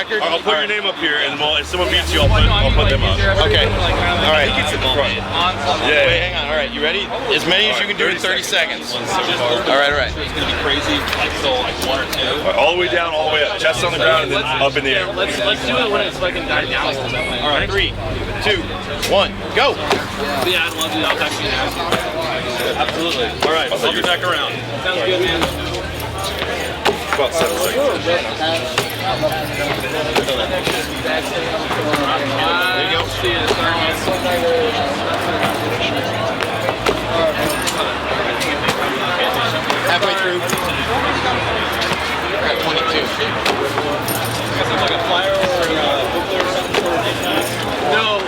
record? I'll put your name up here, and if someone beats you, I'll put them up. Okay. All right. Yeah. Wait, hang on. All right, you ready? As many as you can do in 30 seconds. All right, all right. It's gonna be crazy. So like 1 or 2. All the way down, all the way up. Chest on the ground, and then up in the air. Let's do it when it's fucking died down a little bit. All right. 3, 2, 1, go. Yeah, I'd love to. I'll text you now. Absolutely. All right, flip your neck around. Sounds good, man. About 7 seconds. There you go. Halfway through. We're at 22. Like a flyer or no.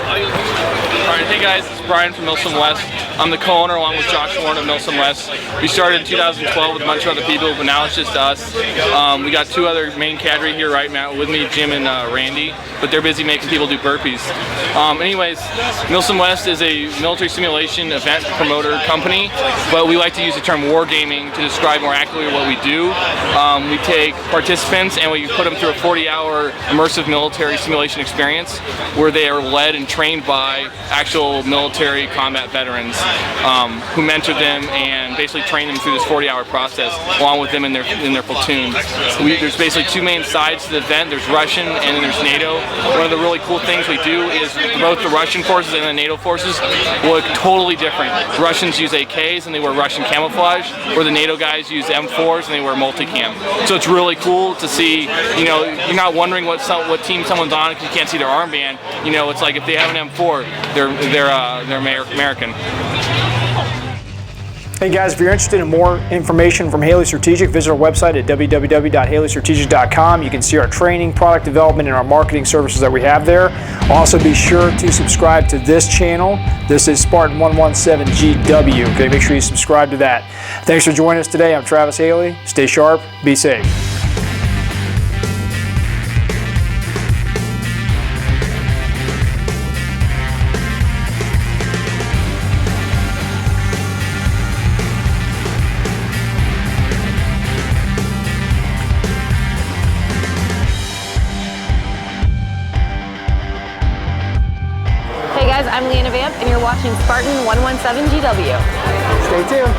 Alright, hey guys, it's Brian from Milsim West. I'm the co-owner along with Josh Warren of Milsim West. We started in 2012 with a bunch of other people, but now it's just us. We got 2 other main cadre here right now with me, Jim and Randy, but they're busy making people do burpees. Anyways, Milsim West is a military simulation event promoter company, but we like to use the term wargaming to describe more accurately what we do. We take participants and we put them through a 40-hour immersive military simulation experience where they are led and trained by actual military combat veterans who mentor them and basically train them through this 40-hour process along with them in their platoons. There's basically 2 main sides to the event. There's Russian and then there's NATO. One of the really cool things we do is both the Russian forces and the NATO forces look totally different. The Russians use AKs and they wear Russian camouflage, where the NATO guys use M4s and they wear multicam. So it's really cool to see, you know, you're not wondering what team someone's on because you can't see their armband. You know, it's like if they have an M4, they're American. Hey guys, if you're interested in more information from Haley Strategic, visit our website at www.haleystrategic.com. You can see our training, product development, and our marketing services that we have there. Also, be sure to subscribe to this channel. This is SPARTAN117GW. Okay, make sure you subscribe to that. Thanks for joining us today. I'm Travis Haley. Stay sharp, be safe. Hey guys, I'm Leanna Vamp and you're watching SPARTAN117GW. Stay tuned.